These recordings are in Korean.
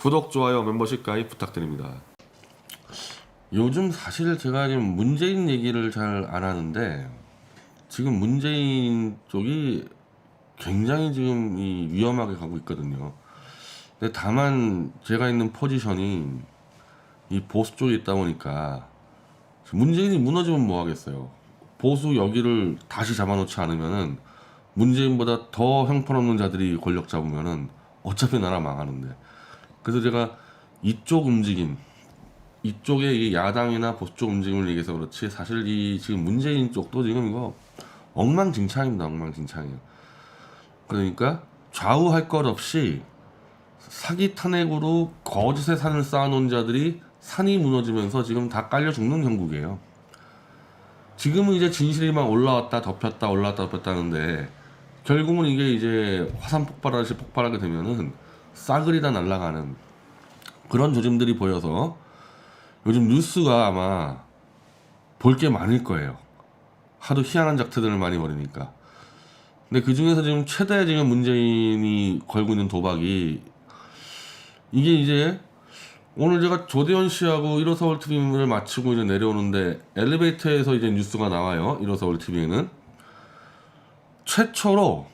구독, 좋아요, 멤버십 가입 부탁드립니다. 요즘 사실 제가 지금 문재인 얘기를 잘 안 하는데 지금 문재인 쪽이 굉장히 지금 위험하게 가고 있거든요. 근데 다만 제가 있는 포지션이 이 보수 쪽에 있다 보니까 문재인이 무너지면 뭐 하겠어요. 보수 여기를 다시 잡아놓지 않으면은 문재인보다 더 형편없는 자들이 권력 잡으면은 어차피 나라 망하는데. 그래서 제가 이쪽 움직임, 이쪽의 이 야당이나 보수 쪽 움직임을 얘기해서 그렇지 사실 이 지금 문재인 쪽도 지금 이거 엉망진창입니다. 엉망진창이에요. 그러니까 좌우할 것 없이 사기 탄핵으로 거짓의 산을 쌓아놓은 자들이 산이 무너지면서 지금 다 깔려 죽는 형국이에요. 지금은 이제 진실이 막 올라왔다 덮였다 올라왔다 덮였다는데 결국은 이게 이제 화산 폭발하듯이 폭발하게 되면은 싸그리 다 날아가는 그런 조짐들이 보여서 요즘 뉴스가 아마 볼 게 많을 거예요. 하도 희한한 작태들을 많이 벌이니까. 근데 그 중에서 지금 최대 지금 문재인이 걸고 있는 도박이 이게 이제 오늘 제가 조대현 씨하고 1호서울 TV를 마치고 이제 내려오는데 엘리베이터에서 이제 뉴스가 나와요. 1호서울 TV에는 최초로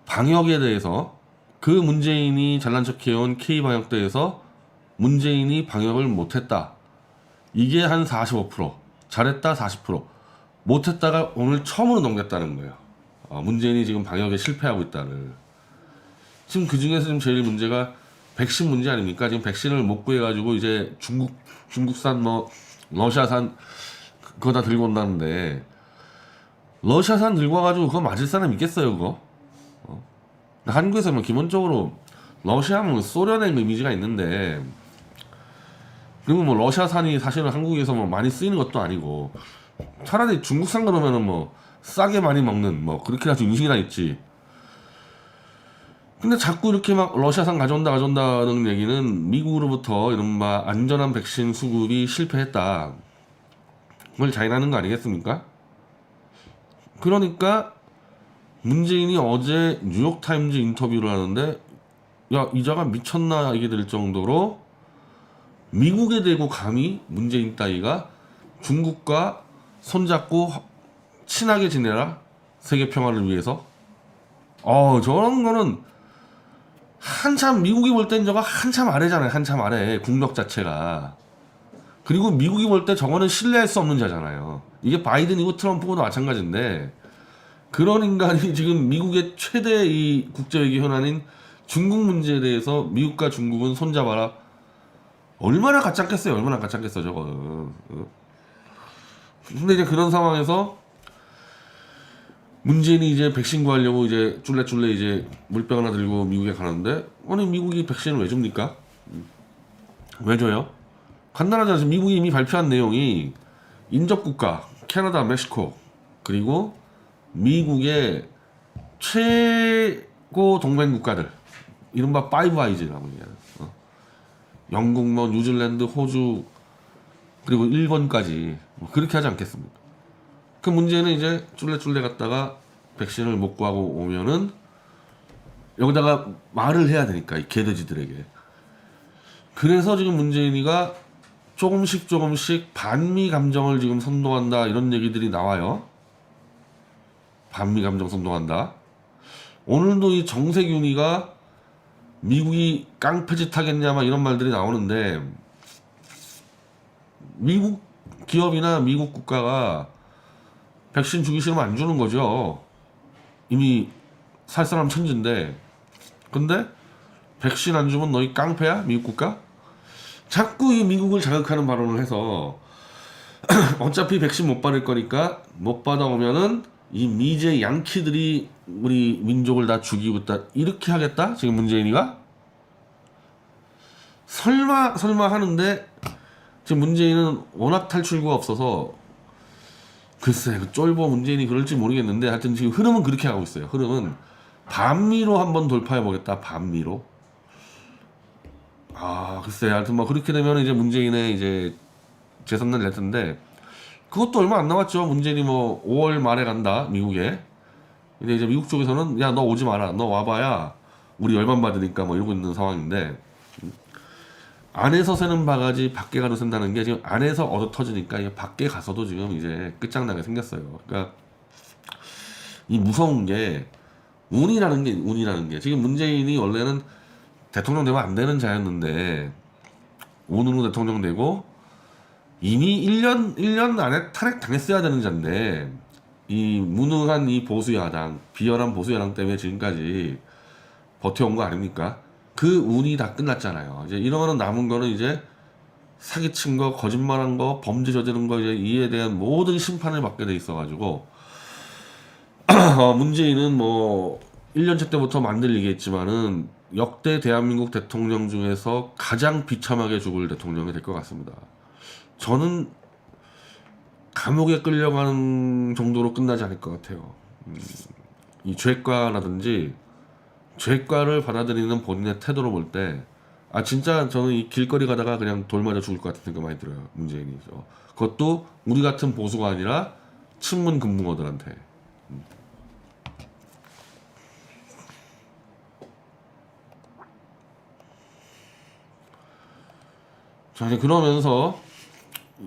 방역에 대해서 그 문재인이 잘난 척해온 K방역대에서 문재인이 방역을 못했다. 이게 한 45%, 잘했다 40%, 못했다가 오늘 처음으로 넘겼다는 거예요. 문재인이 지금 방역에 실패하고 있다를. 지금 그 중에서 지금 제일 문제가 백신 문제 아닙니까? 지금 백신을 못 구해가지고 이제 중국산 뭐 러시아산 그거 다 들고 온다는데 러시아산 들고 와가지고 그거 맞을 사람 있겠어요 그거? 한국에서 뭐 기본적으로 러시아는 소련의 이미지가 있는데 그리고 뭐 러시아산이 사실은 한국에서 뭐 많이 쓰이는 것도 아니고 차라리 중국산 그러면은 뭐 싸게 많이 먹는 뭐 그렇게라도 인식이나 있지. 근데 자꾸 이렇게 막 러시아산 가져온다는 얘기는 미국으로부터 이른바 안전한 백신 수급이 실패했다. 그걸 자인하는 거 아니겠습니까? 그러니까 문재인이 어제 뉴욕타임즈 인터뷰를 하는데 야 이자가 미쳤나 이게 될 정도로 미국에 대고 감히 문재인 따위가 중국과 손잡고 친하게 지내라 세계 평화를 위해서 저런 거는 한참 미국이 볼 땐 저거 한참 아래잖아요. 한참 아래 국력 자체가. 그리고 미국이 볼 때 저거는 신뢰할 수 없는 자잖아요. 이게 바이든이고 트럼프고도 마찬가지인데 그런 인간이 지금 미국의 최대 이 국제외교 현안인 중국 문제에 대해서 미국과 중국은 손잡아라. 얼마나 가짜겠어요. 얼마나 가짜겠어 저거는. 근데 이제 그런 상황에서 문재인이 이제 백신 구하려고 이제 쫄래쫄래 이제 물병 하나 들고 미국에 가는데 아니 미국이 백신을 왜 줍니까? 왜 줘요? 간단하잖아요. 미국이 이미 발표한 내용이 인접국가 캐나다, 멕시코 그리고 미국의 최고 동맹 국가들 이른바 파이브 아이즈라고 얘기해요. 영국, 뭐 뉴질랜드, 호주 그리고 일본까지 뭐 그렇게 하지 않겠습니까? 그 문제는 이제 쫄래쫄래 갔다가 백신을 못 구하고 오면은 여기다가 말을 해야 되니까 이 개돼지들에게. 그래서 지금 문재인이가 조금씩 반미 감정을 지금 선동한다 이런 얘기들이 나와요. 반미 감정 선동한다. 오늘도 이 정세균이가 미국이 깡패짓 하겠냐 막 이런 말들이 나오는데 미국 기업이나 미국 국가가 백신 주기 싫으면 안 주는 거죠. 이미 살 사람 천진데. 근데 백신 안 주면 너희 깡패야? 미국 국가? 자꾸 이 미국을 자극하는 발언을 해서 어차피 백신 못 받을 거니까 못 받아오면은 이 미제 양키들이 우리 민족을 다 죽이고 있다. 이렇게 하겠다? 지금 문재인이가? 설마 하는데 지금 문재인은 워낙 탈출구가 없어서 글쎄 그 쫄보 문재인이 그럴지 모르겠는데 하여튼 지금 흐름은 그렇게 하고 있어요. 흐름은 반미로 한번 돌파해 보겠다. 반미로. 글쎄 하여튼 뭐 그렇게 되면 이제 문재인의 이제 재선날 낼 텐데 그것도 얼마 안 남았죠. 문재인이 뭐 5월 말에 간다 미국에. 근데 이제 미국 쪽에서는 야 너 오지 마라. 너 와봐야 우리 열만 받으니까 뭐 이러고 있는 상황인데 안에서 새는 바가지 밖에 가도 샌다는 게 지금 안에서 얻어 터지니까 이게 밖에 가서도 지금 이제 끝장나게 생겼어요. 그러니까 이 무서운 게 운이라는 게 지금 문재인이 원래는 대통령 되면 안 되는 자였는데 운으로 대통령 되고 이미 1년 안에 탄핵 당했어야 되는 자인데 이 무능한 이 보수야당, 비열한 보수야당 때문에 지금까지 버텨온 거 아닙니까? 그 운이 다 끝났잖아요. 이제 이러면 남은 거는 이제 사기친 거, 거짓말한 거, 범죄 저지른 거, 이제 이에 대한 모든 심판을 받게 돼 있어가지고 문재인은 뭐 1년차 때부터 만들 얘기했지만은 역대 대한민국 대통령 중에서 가장 비참하게 죽을 대통령이 될 것 같습니다. 저는 감옥에 끌려가는 정도로 끝나지 않을 것 같아요. 이 죄과라든지 죄과를 받아들이는 본인의 태도로 볼 때, 아 진짜 저는 이 길거리 가다가 그냥 돌 맞아 죽을 것 같은 생각 많이 들어요. 문재인이죠. 그것도 우리 같은 보수가 아니라 친문 금붕어들한테. 자 이제 그러면서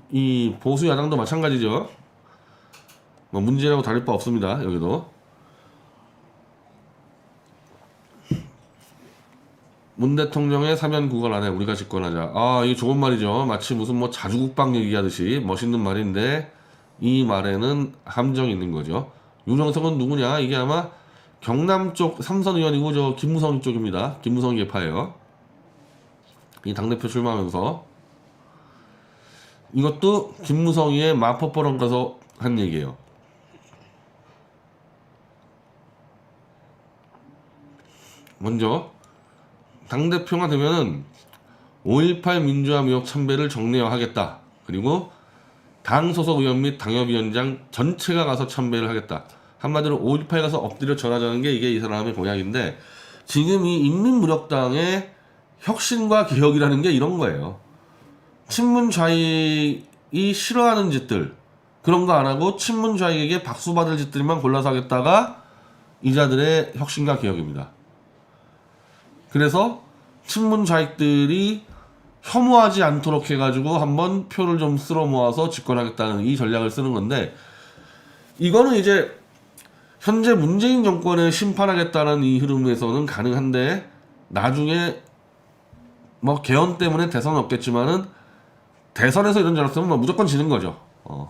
이 보수 야당도 마찬가지죠. 뭐 문재인하고 다를 바 없습니다. 여기도 문 대통령의 사면 구걸 안에 우리가 집권하자. 아 이게 좋은 말이죠. 마치 무슨 뭐 자주국방 얘기하듯이 멋있는 말인데 이 말에는 함정이 있는 거죠. 윤영석은 누구냐? 이게 아마 경남 쪽 삼선 의원이고 저 김무성 쪽입니다. 김무성 계파예요. 이 당대표 출마하면서 이것도 김무성이의 마포포럼 가서 한 얘기예요. 먼저 당대표가 되면은 5.18 민주화 무역 참배를 정례화하겠다. 그리고 당 소속 의원 및 당협위원장 전체가 가서 참배를 하겠다. 한마디로 5.18 가서 엎드려 절하자는 게 이게 이 사람의 공약인데 지금 이 인민무력당의 혁신과 개혁이라는 게 이런 거예요. 친문 좌익이 싫어하는 짓들 그런 거 안 하고 친문 좌익에게 박수 받을 짓들만 골라서 하겠다가 이자들의 혁신과 개혁입니다. 그래서 친문 좌익들이 혐오하지 않도록 해가지고 한번 표를 좀 쓸어 모아서 집권하겠다는 이 전략을 쓰는 건데 이거는 이제 현재 문재인 정권을 심판하겠다는 이 흐름에서는 가능한데 나중에 뭐 개헌 때문에 대선은 없겠지만은 대선에서 이런 전략 쓰면 뭐 무조건 지는 거죠.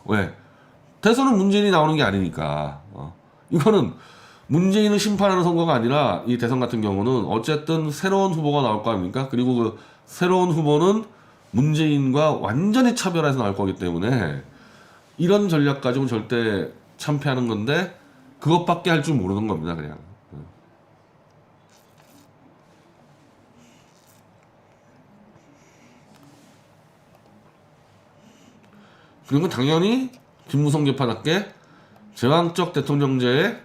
왜? 대선은 문재인이 나오는 게 아니니까. 이거는 문재인을 심판하는 선거가 아니라 이 대선 같은 경우는 어쨌든 새로운 후보가 나올 거 아닙니까? 그리고 그 새로운 후보는 문재인과 완전히 차별해서 나올 거기 때문에 이런 전략 가지고 절대 참패하는 건데 그것밖에 할 줄 모르는 겁니다. 그냥. 그리고 당연히 김무성 계파답게 제왕적 대통령제를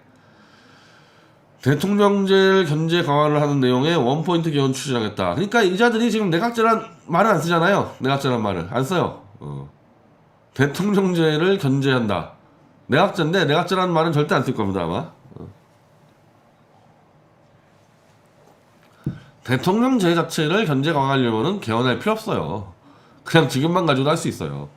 견제 강화를 하는 내용의 원포인트 개헌 추진하겠다. 그러니까 이자들이 지금 내각제란 말을 안 쓰잖아요. 내각제란 말을 안 써요. 대통령제를 견제한다. 내각제인데 내각제란 말은 절대 안 쓸 겁니다 아마. 대통령제 자체를 견제 강화하려면은 개헌할 필요 없어요. 그냥 지금만 가지고도 할 수 있어요.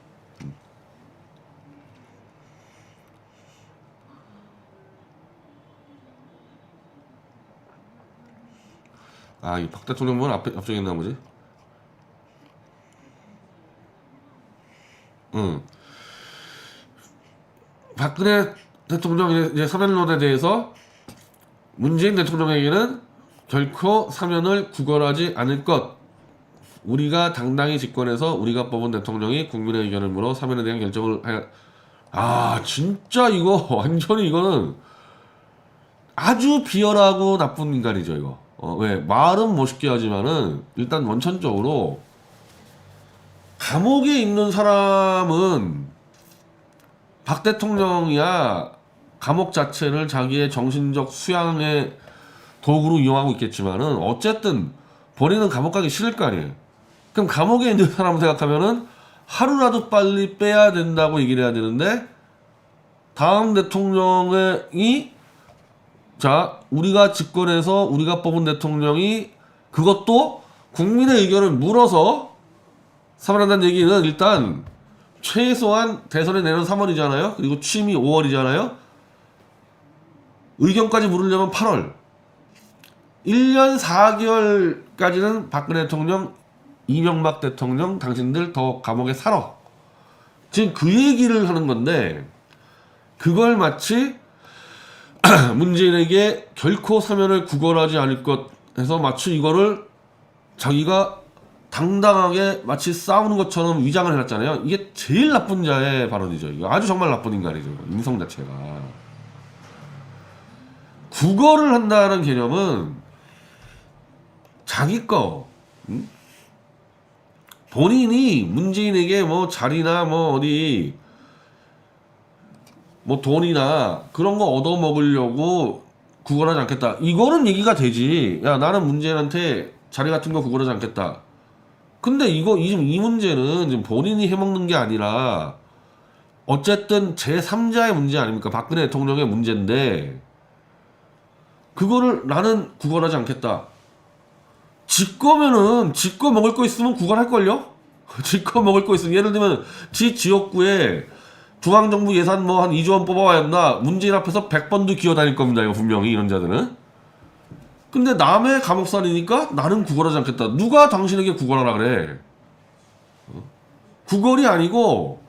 아, 이 박 대통령 분 앞쪽에 있나 보지? 응. 박근혜 대통령 이제 사면론에 대해서 문재인 대통령에게는 결코 사면을 구걸하지 않을 것. 우리가 당당히 집권해서 우리가 뽑은 대통령이 국민의 의견을 물어 사면에 대한 결정을 해. 아, 진짜 이거 완전히 이거는 아주 비열하고 나쁜 인간이죠, 이거. 왜? 말은 멋있게 하지만은 일단 원천적으로 감옥에 있는 사람은 박 대통령이야 감옥 자체를 자기의 정신적 수양의 도구로 이용하고 있겠지만은 어쨌든 본인은 감옥 가기 싫을 거 아니에요. 그럼 감옥에 있는 사람을 생각하면은 하루라도 빨리 빼야 된다고 얘기를 해야 되는데 다음 대통령이 자, 우리가 집권해서 우리가 뽑은 대통령이 그것도 국민의 의견을 물어서 사면한다는 얘기는 일단 최소한 대선에 내년 3월이잖아요. 그리고 취임이 5월이잖아요. 의견까지 물으려면 8월. 1년 4개월까지는 박근혜 대통령, 이명박 대통령 당신들 더 감옥에 살아. 지금 그 얘기를 하는 건데 그걸 마치 문재인에게 결코 사면을 구걸하지 않을 것 해서 마치 이거를 자기가 당당하게 마치 싸우는 것처럼 위장을 해놨잖아요. 이게 제일 나쁜 자의 발언이죠. 이거 아주 정말 나쁜 인간이죠. 인성 자체가. 구걸을 한다는 개념은 자기 거, 본인이 문재인에게 뭐 자리나 뭐 어디 뭐 돈이나 그런 거 얻어먹으려고 구걸하지 않겠다. 이거는 얘기가 되지. 야, 나는 문재인한테 자리 같은 거 구걸하지 않겠다. 근데 이 문제는 지금 본인이 해먹는 게 아니라 어쨌든 제3자의 문제 아닙니까? 박근혜 대통령의 문제인데 그거를 나는 구걸하지 않겠다. 지 거면은 지 거 먹을 거 있으면 구걸할걸요? 지 거 먹을 거 있으면 예를 들면 지 지역구에 중앙정부 예산 뭐 한 2조 원 뽑아와야 한다. 문재인 앞에서 100번도 기어다닐 겁니다. 이거 분명히 이런 자들은. 근데 남의 감옥살이니까 나는 구걸하지 않겠다. 누가 당신에게 구걸하라 그래? 구걸이 아니고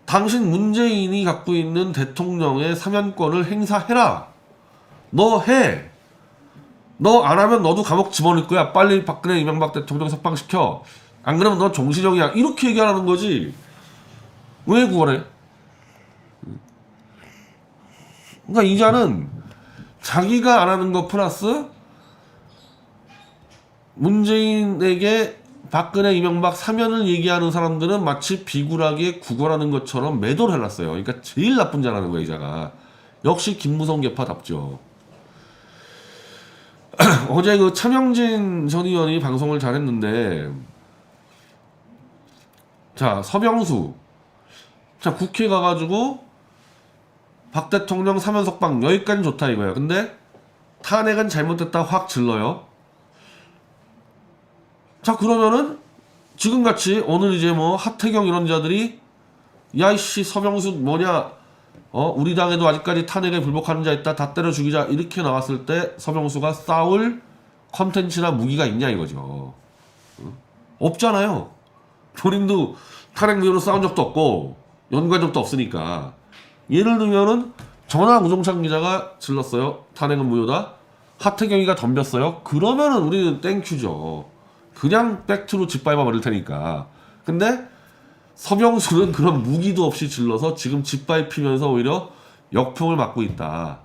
당신 문재인이 갖고 있는 대통령의 사면권을 행사해라. 너 해. 너 안 하면 너도 감옥 집어넣을 거야. 빨리 박근혜 이명박 대통령 석방시켜. 안 그러면 너 정신형이야. 이렇게 얘기하라는 거지. 왜 구걸해? 그러니까 이자는 자기가 안 하는 거 플러스 문재인에게 박근혜 이명박 사면을 얘기하는 사람들은 마치 비굴하게 구걸하는 것처럼 매도를 해놨어요. 그러니까 제일 나쁜 자라는 거야, 이자가. 역시 김무성 계파답죠. 어제 그 차명진 전 의원이 방송을 잘했는데, 자, 서병수. 자, 국회 가가지고 박 대통령 사면 석방 여기까지는 좋다 이거야. 근데 탄핵은 잘못됐다 확 질러요. 자, 그러면은 지금같이 오늘 이제 뭐 하태경 이런 자들이 야이씨 서병수 뭐냐, 우리 당에도 아직까지 탄핵에 불복하는 자 있다, 다 때려 죽이자 이렇게 나왔을 때 서병수가 싸울 컨텐츠나 무기가 있냐 이거죠. 없잖아요. 본인도 탄핵 무효로 싸운 적도 없고 연구한 적도 없으니까. 예를 들면은 전화 우종찬 기자가 질렀어요. 탄핵은 무효다. 하태경이가 덤볐어요. 그러면은 우리는 땡큐죠. 그냥 백투로 짓밟아 버릴 테니까. 근데 서병수는 그런 무기도 없이 질러서 지금 짓밟히면서 오히려 역풍을 맞고 있다.